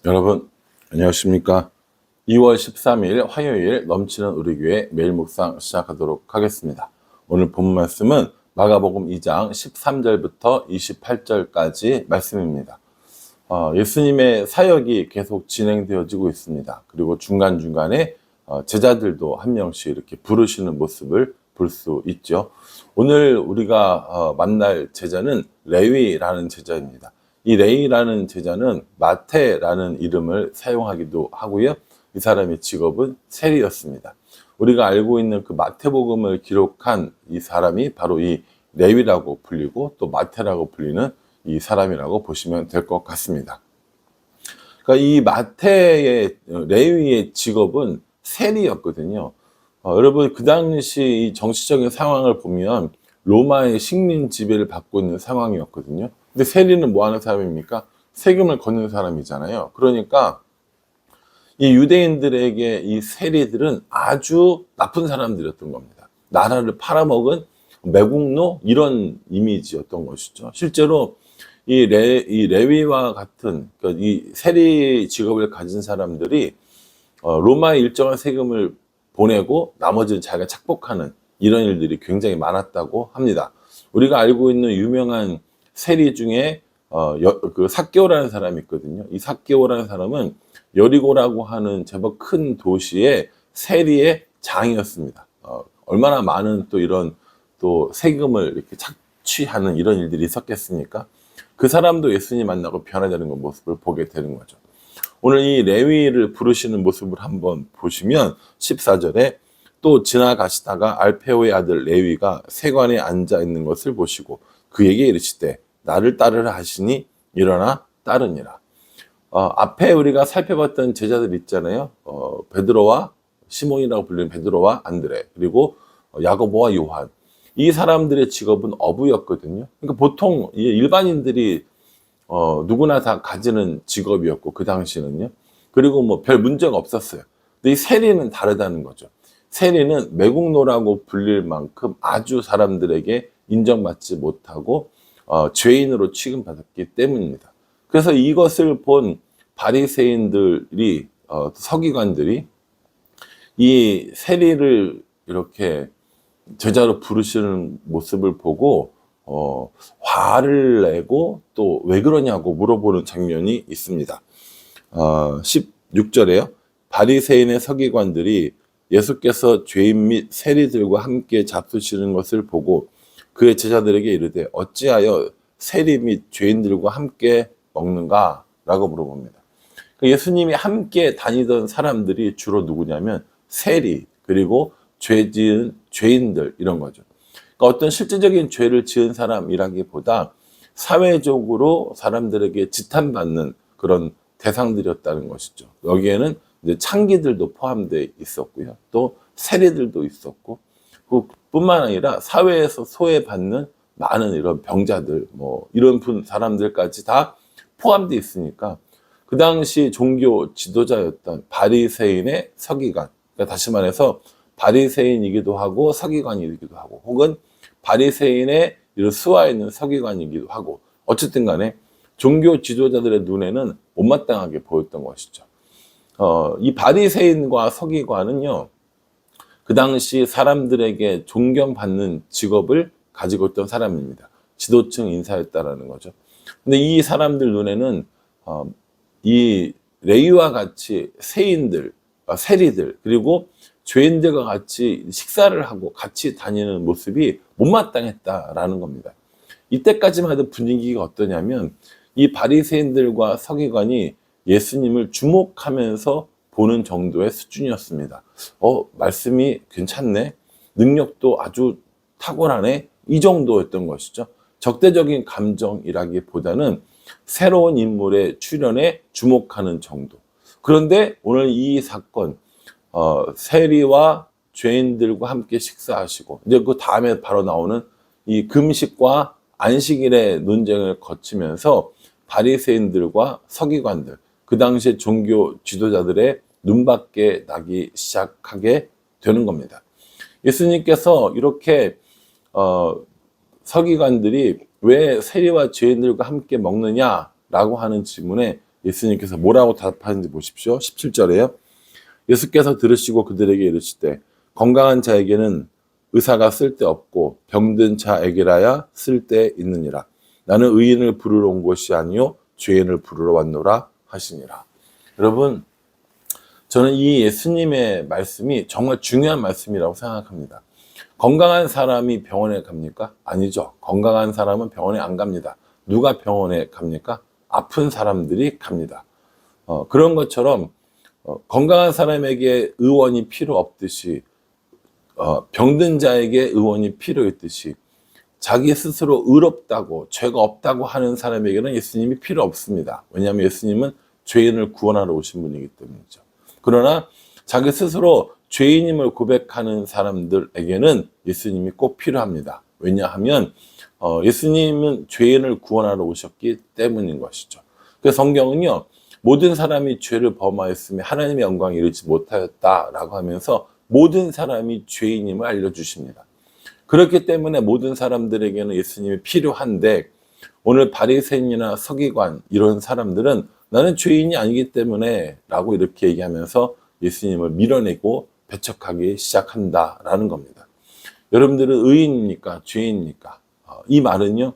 여러분 안녕하십니까? 2월 13일 화요일 넘치는 우리 교회 매일 묵상 시작하도록 하겠습니다. 오늘 본 말씀은 마가복음 2장 13절부터 28절까지 말씀입니다. 예수님의 사역이 계속 진행되어지고 있습니다. 그리고 중간중간에 제자들도 한 명씩 이렇게 부르시는 모습을 볼 수 있죠. 오늘 우리가 만날 제자는 레위라는 제자입니다. 이 레위라는 제자는 마태라는 이름을 사용하기도 하고요. 이 사람의 직업은 세리였습니다. 우리가 알고 있는 그 마태복음을 기록한 이 사람이 바로 이 레위라고 불리고 또 마태라고 불리는 이 사람이라고 보시면 될 것 같습니다. 그러니까 이 마태의 레위의 직업은 세리였거든요. 여러분 그 당시 이 정치적인 상황을 보면 로마의 식민 지배를 받고 있는 상황이었거든요. 근데 세리는 뭐 하는 사람입니까? 세금을 걷는 사람이잖아요. 그러니까 이 유대인들에게 이 세리들은 아주 나쁜 사람들이었던 겁니다. 나라를 팔아먹은 매국노 이런 이미지였던 것이죠. 실제로 이 레위와 같은 그러니까 이 세리 직업을 가진 사람들이 로마에 일정한 세금을 보내고 나머지는 자기가 착복하는 이런 일들이 굉장히 많았다고 합니다. 우리가 알고 있는 유명한 세리 중에 그 삭개오라는 사람이 있거든요. 이 삭개오라는 사람은 여리고라고 하는 제법 큰 도시의 세리의 장이었습니다. 얼마나 많은 또 이런 또 세금을 이렇게 착취하는 이런 일들이 있었겠습니까? 그 사람도 예수님 만나고 변화되는 모습을 보게 되는 거죠. 오늘 이 레위를 부르시는 모습을 한번 보시면 14절에 또 지나가시다가 알페오의 아들 레위가 세관에 앉아 있는 것을 보시고 그에게 이르시되 나를 따르라 하시니 일어나 따르니라. 앞에 우리가 살펴봤던 제자들 있잖아요. 베드로와 시몬이라고 불리는 베드로와 안드레 그리고 야고보와 요한. 이 사람들의 직업은 어부였거든요. 그러니까 보통 일반인들이 누구나 다 가지는 직업이었고 그 당시는요. 그리고 뭐 별 문제가 없었어요. 근데 이 세리는 다르다는 거죠. 세리는 매국노라고 불릴 만큼 아주 사람들에게 인정받지 못하고 죄인으로 취급받았기 때문입니다. 그래서 이것을 본 바리새인들이 서기관들이 이 세리를 이렇게 제자로 부르시는 모습을 보고 화를 내고 또 왜 그러냐고 물어보는 장면이 있습니다. 16절에요. 바리새인의 서기관들이 예수께서 죄인 및 세리들과 함께 잡수시는 것을 보고 그의 제자들에게 이르되 어찌하여 세리 및 죄인들과 함께 먹는가? 라고 물어봅니다. 예수님이 함께 다니던 사람들이 주로 누구냐면 세리 그리고 죄 지은 죄인들 이런 거죠. 그러니까 어떤 실질적인 죄를 지은 사람이라기보다 사회적으로 사람들에게 지탄받는 그런 대상들이었다는 것이죠. 여기에는 이제 창기들도 포함되어 있었고요. 또 세리들도 있었고 뿐만 아니라 사회에서 소외받는 많은 이런 병자들 뭐 이런 사람들까지 다 포함되어 있으니까 그 당시 종교 지도자였던 바리새인의 서기관 그러니까 다시 말해서 바리새인이기도 하고 서기관이기도 하고 혹은 바리새인의 이런 수하에 있는 서기관이기도 하고 어쨌든 간에 종교 지도자들의 눈에는 못마땅하게 보였던 것이죠. 이 바리새인과 서기관은요. 그 당시 사람들에게 존경받는 직업을 가지고 있던 사람입니다. 지도층 인사였다라는 거죠. 근데 이 사람들 눈에는 이 레위와 같이 세인들, 세리들 그리고 죄인들과 같이 식사를 하고 같이 다니는 모습이 못마땅했다라는 겁니다. 이때까지만 해도 분위기가 어떠냐면 이 바리새인들과 서기관이 예수님을 주목하면서 보는 정도의 수준이었습니다. 말씀이 괜찮네. 능력도 아주 탁월하네. 이 정도였던 것이죠. 적대적인 감정이라기보다는 새로운 인물의 출현에 주목하는 정도. 그런데 오늘 이 사건 세리와 죄인들과 함께 식사하시고 이제 그 다음에 바로 나오는 이 금식과 안식일의 논쟁을 거치면서 바리새인들과 서기관들 그 당시에 종교 지도자들의 눈밖에 나기 시작하게 되는 겁니다. 예수님께서 이렇게 서기관들이 왜 세리와 죄인들과 함께 먹느냐라고 하는 질문에 예수님께서 뭐라고 답하는지 보십시오. 17절에요. 예수께서 들으시고 그들에게 이르시되 건강한 자에게는 의사가 쓸데없고 병든 자에게라야 쓸데있느니라. 나는 의인을 부르러 온 것이 아니요 죄인을 부르러 왔노라 하시니라. 여러분, 저는 이 예수님의 말씀이 정말 중요한 말씀이라고 생각합니다. 건강한 사람이 병원에 갑니까? 아니죠. 건강한 사람은 병원에 안 갑니다. 누가 병원에 갑니까? 아픈 사람들이 갑니다. 그런 것처럼 건강한 사람에게 의원이 필요 없듯이 병든 자에게 의원이 필요 있듯이 자기 스스로 의롭다고 죄가 없다고 하는 사람에게는 예수님이 필요 없습니다. 왜냐하면 예수님은 죄인을 구원하러 오신 분이기 때문이죠. 그러나 자기 스스로 죄인임을 고백하는 사람들에게는 예수님이 꼭 필요합니다. 왜냐하면 예수님은 죄인을 구원하러 오셨기 때문인 것이죠. 그래서 성경은요, 모든 사람이 죄를 범하였으며 하나님의 영광에 이르지 못하였다라고 하면서 모든 사람이 죄인임을 알려주십니다. 그렇기 때문에 모든 사람들에게는 예수님이 필요한데, 오늘 바리새인이나 서기관 이런 사람들은 나는 죄인이 아니기 때문에 라고 이렇게 얘기하면서 예수님을 밀어내고 배척하기 시작한다라는 겁니다. 여러분들은 의인입니까? 죄인입니까? 이 말은요,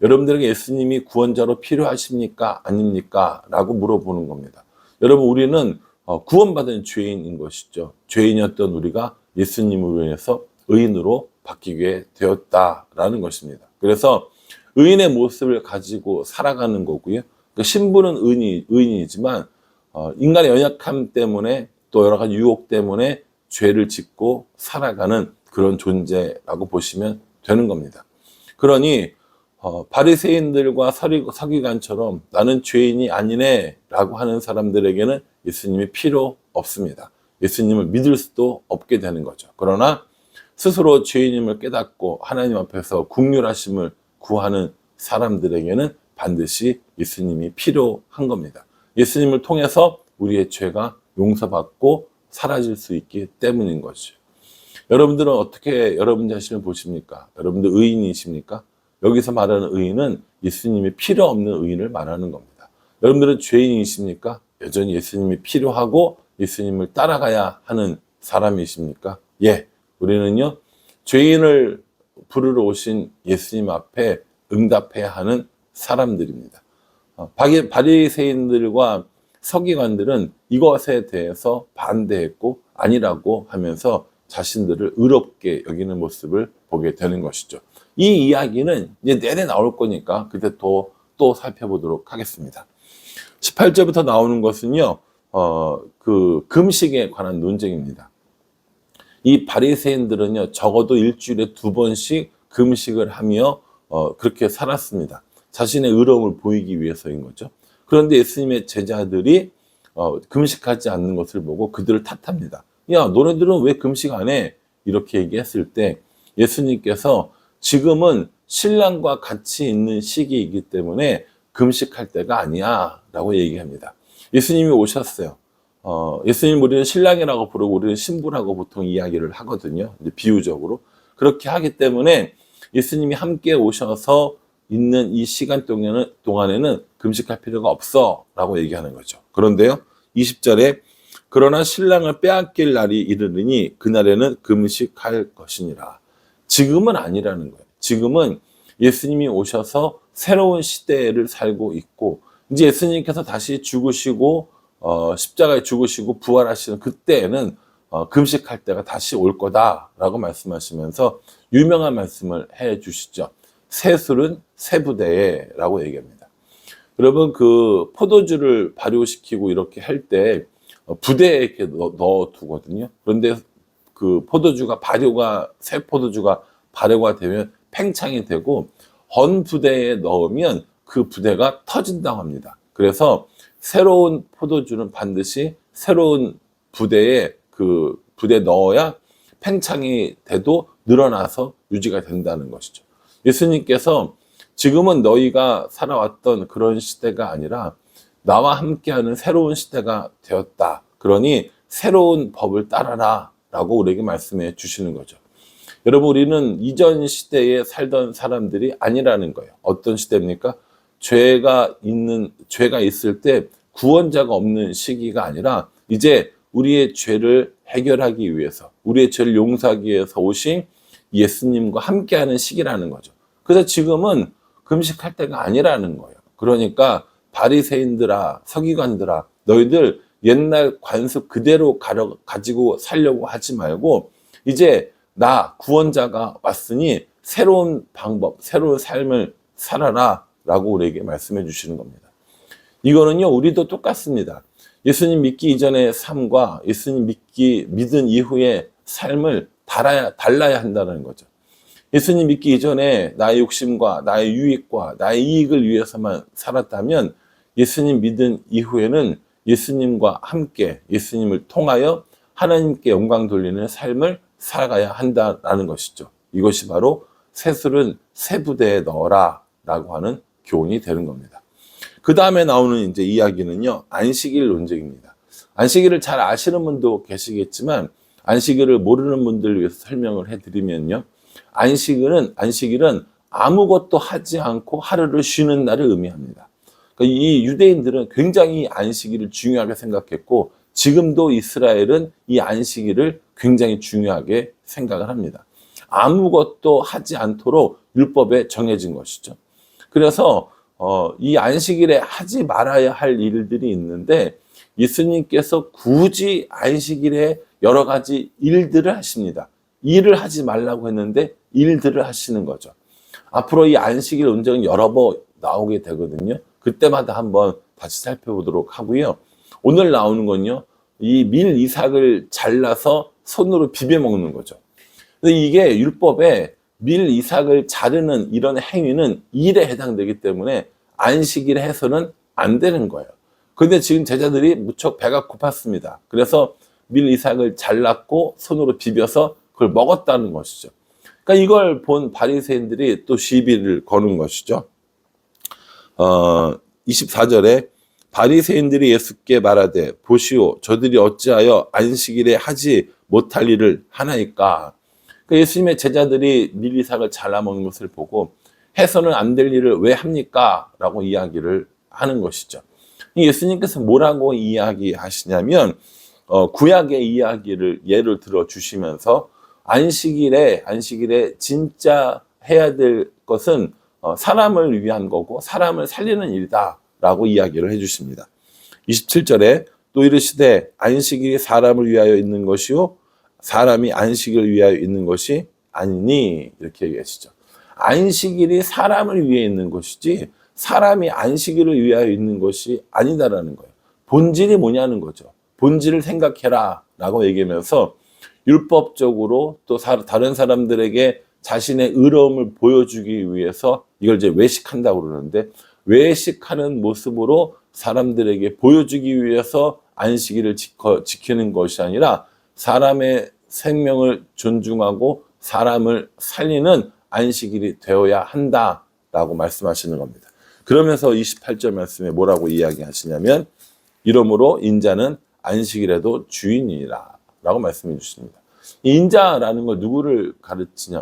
여러분들에게 예수님이 구원자로 필요하십니까? 아닙니까? 라고 물어보는 겁니다. 여러분, 우리는 구원받은 죄인인 것이죠. 죄인이었던 우리가 예수님으로 인해서 의인으로 바뀌게 되었다라는 것입니다. 그래서 의인의 모습을 가지고 살아가는 거고요. 그 신분은 의인이지만 인간의 연약함 때문에 또 여러 가지 유혹 때문에 죄를 짓고 살아가는 그런 존재라고 보시면 되는 겁니다. 그러니 바리새인들과 서기관처럼 나는 죄인이 아니네 라고 하는 사람들에게는 예수님이 필요 없습니다. 예수님을 믿을 수도 없게 되는 거죠. 그러나 스스로 죄인임을 깨닫고 하나님 앞에서 긍휼하심을 구하는 사람들에게는 반드시 예수님이 필요한 겁니다. 예수님을 통해서 우리의 죄가 용서받고 사라질 수 있기 때문인 거죠. 여러분들은 어떻게 여러분 자신을 보십니까? 여러분들 의인이십니까? 여기서 말하는 의인은 예수님이 필요 없는 의인을 말하는 겁니다. 여러분들은 죄인이십니까? 여전히 예수님이 필요하고 예수님을 따라가야 하는 사람이십니까? 예, 우리는요, 죄인을 부르러 오신 예수님 앞에 응답해야 하는 사람들입니다. 바리새인들과 서기관들은 이것에 대해서 반대했고 아니라고 하면서 자신들을 의롭게 여기는 모습을 보게 되는 것이죠. 이 이야기는 이제 내내 나올 거니까 그때 또 살펴보도록 하겠습니다. 18절부터 나오는 것은요, 그 금식에 관한 논쟁입니다. 이 바리새인들은요, 적어도 일주일에 2번씩 금식을 하며 그렇게 살았습니다. 자신의 의로움을 보이기 위해서인 거죠. 그런데 예수님의 제자들이 금식하지 않는 것을 보고 그들을 탓합니다. 야, 너네들은 왜 금식 안 해? 이렇게 얘기했을 때 예수님께서 지금은 신랑과 같이 있는 시기이기 때문에 금식할 때가 아니야 라고 얘기합니다. 예수님이 오셨어요. 예수님 우리는 신랑이라고 부르고 우리는 신부라고 보통 이야기를 하거든요. 이제 비유적으로. 그렇게 하기 때문에 예수님이 함께 오셔서 있는 이 시간 동안에는 금식할 필요가 없어 라고 얘기하는 거죠. 그런데요, 20절에 그러나 신랑을 빼앗길 날이 이르르니 그날에는 금식할 것이니라. 지금은 아니라는 거예요. 지금은 예수님이 오셔서 새로운 시대를 살고 있고 이제 예수님께서 다시 죽으시고 십자가에 죽으시고 부활하시는 그때에는 금식할 때가 다시 올 거다라고 말씀하시면서 유명한 말씀을 해 주시죠. 새 술은 새 부대에 라고 얘기합니다. 여러분, 그 포도주를 발효시키고 이렇게 할 때 부대에 이렇게 넣어 두거든요. 그런데 그 새 포도주가 발효가 되면 팽창이 되고 헌 부대에 넣으면 그 부대가 터진다고 합니다. 그래서 새로운 포도주는 반드시 새로운 부대에 그 부대에 넣어야 팽창이 돼도 늘어나서 유지가 된다는 것이죠. 예수님께서 지금은 너희가 살아왔던 그런 시대가 아니라 나와 함께하는 새로운 시대가 되었다. 그러니 새로운 법을 따라라 라고 우리에게 말씀해 주시는 거죠. 여러분, 우리는 이전 시대에 살던 사람들이 아니라는 거예요. 어떤 시대입니까? 죄가 있을 때 구원자가 없는 시기가 아니라 이제 우리의 죄를 해결하기 위해서, 우리의 죄를 용서하기 위해서 오신 예수님과 함께하는 시기라는 거죠. 그래서 지금은 금식할 때가 아니라는 거예요. 그러니까 바리새인들아, 서기관들아, 너희들 옛날 관습 그대로 가지고 살려고 하지 말고 이제 나 구원자가 왔으니 새로운 방법, 새로운 삶을 살아라 라고 우리에게 말씀해 주시는 겁니다. 이거는요, 우리도 똑같습니다. 예수님 믿기 이전의 삶과 예수님 믿은 이후의 삶을 달라야 한다는 거죠. 예수님 믿기 이전에 나의 욕심과 나의 유익과 나의 이익을 위해서만 살았다면 예수님 믿은 이후에는 예수님과 함께 예수님을 통하여 하나님께 영광 돌리는 삶을 살아가야 한다라는 것이죠. 이것이 바로 새술은 새 부대에 넣어라 라고 하는 교훈이 되는 겁니다. 그 다음에 나오는 이제 이야기는요, 안식일 논쟁입니다. 안식일을 잘 아시는 분도 계시겠지만 안식일을 모르는 분들을 위해서 설명을 해드리면요, 안식일은 아무것도 하지 않고 하루를 쉬는 날을 의미합니다. 그러니까 이 유대인들은 굉장히 안식일을 중요하게 생각했고 지금도 이스라엘은 이 안식일을 굉장히 중요하게 생각을 합니다. 아무것도 하지 않도록 율법에 정해진 것이죠. 그래서 이 안식일에 하지 말아야 할 일들이 있는데 예수님께서 굳이 안식일에 여러 가지 일들을 하십니다. 일을 하지 말라고 했는데 일들을 하시는 거죠. 앞으로 이 안식일 논쟁은 여러 번 나오게 되거든요. 그때마다 한번 다시 살펴보도록 하고요. 오늘 나오는 건요, 이 밀 이삭을 잘라서 손으로 비벼 먹는 거죠. 근데 이게 율법에 밀 이삭을 자르는 이런 행위는 일에 해당되기 때문에 안식일에 해서는 안 되는 거예요. 그런데 지금 제자들이 무척 배가 고팠습니다. 그래서 밀 이삭을 잘랐고 손으로 비벼서 그걸 먹었다는 것이죠. 그러니까 이걸 본 바리새인들이 또 시비를 거는 것이죠. 24절에 바리새인들이 예수께 말하되 보시오, 저들이 어찌하여 안식일에 하지 못할 일을 하나이까. 그러니까 예수님의 제자들이 밀 이삭을 잘라 먹는 것을 보고 해서는 안 될 일을 왜 합니까? 라고 이야기를 하는 것이죠. 예수님께서 뭐라고 이야기하시냐면 구약의 이야기를 예를 들어 주시면서 안식일에 진짜 해야 될 것은 사람을 위한 거고 사람을 살리는 일이다 라고 이야기를 해주십니다. 27절에 또 이르시되 안식일이 사람을 위하여 있는 것이요 사람이 안식을 위하여 있는 것이 아니니, 이렇게 얘기하시죠. 안식일이 사람을 위해 있는 것이지 사람이 안식일을 위하여 있는 것이 아니다라는 거예요. 본질이 뭐냐는 거죠. 본질을 생각해라 라고 얘기하면서 율법적으로 또 다른 사람들에게 자신의 의로움을 보여주기 위해서 이걸 이제 외식한다고 그러는데, 외식하는 모습으로 사람들에게 보여주기 위해서 안식일을 지키는 것이 아니라 사람의 생명을 존중하고 사람을 살리는 안식일이 되어야 한다라고 말씀하시는 겁니다. 그러면서 28절 말씀에 뭐라고 이야기하시냐면 이러므로 인자는 안식일에도 주인이라 라고 말씀해 주십니다. 이 인자라는 걸 누구를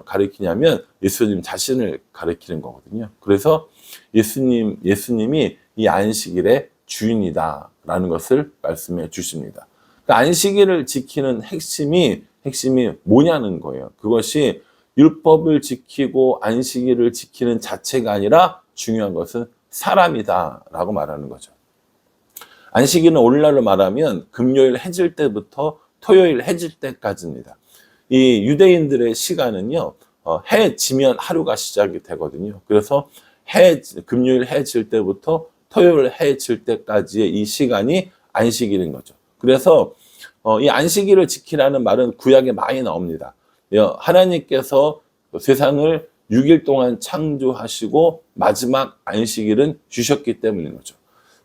가리키냐면 예수님 자신을 가리키는 거거든요. 그래서 예수님이 이 안식일의 주인이다 라는 것을 말씀해 주십니다. 그러니까 안식일을 지키는 핵심이 뭐냐는 거예요. 그것이 율법을 지키고 안식일을 지키는 자체가 아니라 중요한 것은 사람이다 라고 말하는 거죠. 안식일은 오늘날로 말하면 금요일 해질 때부터 토요일 해질 때까지입니다. 이 유대인들의 시간은요, 해 지면 하루가 시작이 되거든요. 그래서 금요일 해 질 때부터 토요일 해 질 때까지의 이 시간이 안식일인 거죠. 그래서 이 안식일을 지키라는 말은 구약에 많이 나옵니다. 하나님께서 세상을 6일 동안 창조하시고 마지막 안식일은 주셨기 때문인 거죠.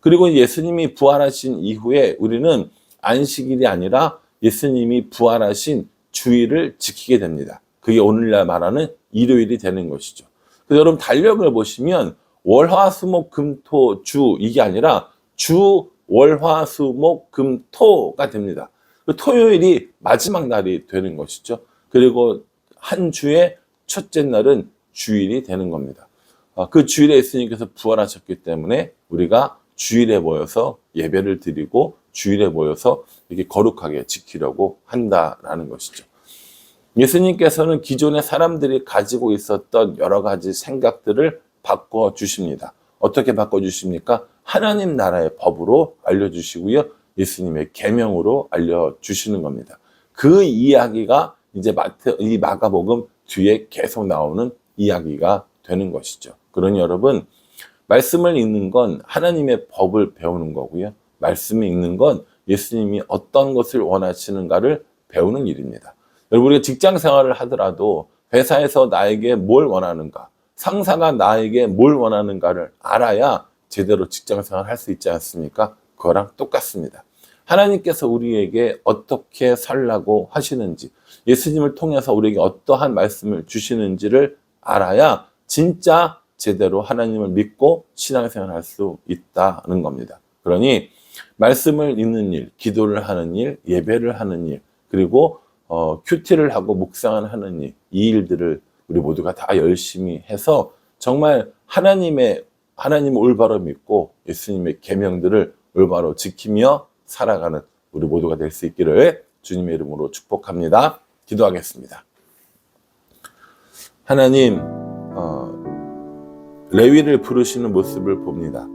그리고 예수님이 부활하신 이후에 우리는 안식일이 아니라 예수님이 부활하신 주일을 지키게 됩니다. 그게 오늘날 말하는 일요일이 되는 것이죠. 그래서 여러분 달력을 보시면 월화수목금토주 이게 아니라 주 월화수목금토가 됩니다. 토요일이 마지막 날이 되는 것이죠. 그리고 한 주의 첫째 날은 주일이 되는 겁니다. 그 주일에 예수님께서 부활하셨기 때문에 우리가 주일에 모여서 예배를 드리고 주일에 모여서 이렇게 거룩하게 지키려고 한다라는 것이죠. 예수님께서는 기존의 사람들이 가지고 있었던 여러 가지 생각들을 바꿔주십니다. 어떻게 바꿔주십니까? 하나님 나라의 법으로 알려주시고요. 예수님의 계명으로 알려주시는 겁니다. 그 이야기가 이제 이 마가복음 뒤에 계속 나오는 이야기가 되는 것이죠. 그러니 여러분, 말씀을 읽는 건 하나님의 법을 배우는 거고요. 말씀을 읽는 건 예수님이 어떤 것을 원하시는가를 배우는 일입니다. 여러분, 우리가 직장 생활을 하더라도 회사에서 나에게 뭘 원하는가, 상사가 나에게 뭘 원하는가를 알아야 제대로 직장 생활을 할 수 있지 않습니까? 그거랑 똑같습니다. 하나님께서 우리에게 어떻게 살라고 하시는지, 예수님을 통해서 우리에게 어떠한 말씀을 주시는지를 알아야 진짜 제대로 하나님을 믿고 신앙생활을 할 수 있다는 겁니다. 그러니 말씀을 읽는 일, 기도를 하는 일, 예배를 하는 일, 그리고 큐티를 하고 묵상을 하는 일, 이 일들을 우리 모두가 다 열심히 해서 정말 하나님을 올바로 믿고 예수님의 계명들을 올바로 지키며 살아가는 우리 모두가 될 수 있기를 주님의 이름으로 축복합니다. 기도하겠습니다. 하나님, 레위를 부르시는 모습을 봅니다.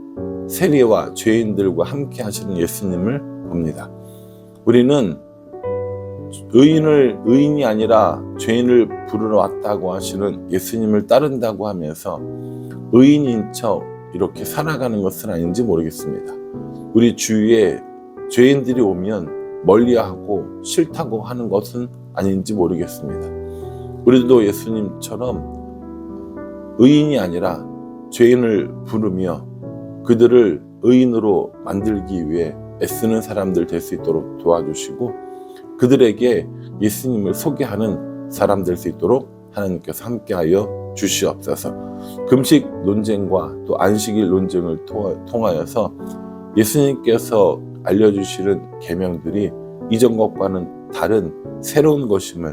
세리와 죄인들과 함께 하시는 예수님을 봅니다. 우리는 의인이 아니라 죄인을 부르러 왔다고 하시는 예수님을 따른다고 하면서 의인인 척 이렇게 살아가는 것은 아닌지 모르겠습니다. 우리 주위에 죄인들이 오면 멀리하고 싫다고 하는 것은 아닌지 모르겠습니다. 우리도 예수님처럼 의인이 아니라 죄인을 부르며 그들을 의인으로 만들기 위해 애쓰는 사람들 될 수 있도록 도와주시고 그들에게 예수님을 소개하는 사람 될 수 있도록 하나님께서 함께하여 주시옵소서. 금식 논쟁과 또 안식일 논쟁을 통하여서 예수님께서 알려주시는 계명들이 이전 것과는 다른 새로운 것임을,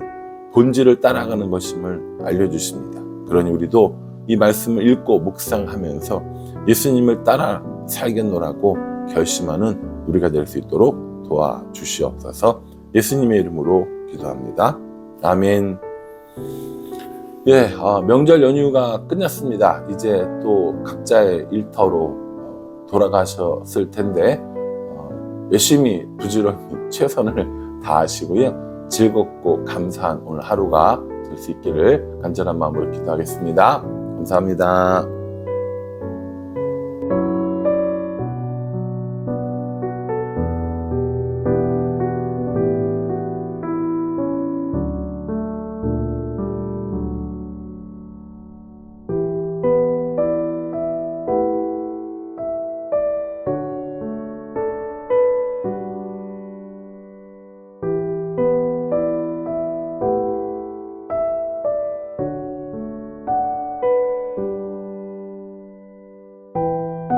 본질을 따라가는 것임을 알려주십니다. 그러니 우리도 이 말씀을 읽고 묵상하면서 예수님을 따라 살겠노라고 결심하는 우리가 될 수 있도록 도와주시옵소서. 예수님의 이름으로 기도합니다. 아멘. 명절 연휴가 끝났습니다. 이제 또 각자의 일터로 돌아가셨을 텐데 열심히 부지런히 최선을 다하시고요. 즐겁고 감사한 오늘 하루가 될 수 있기를 간절한 마음으로 기도하겠습니다. 감사합니다.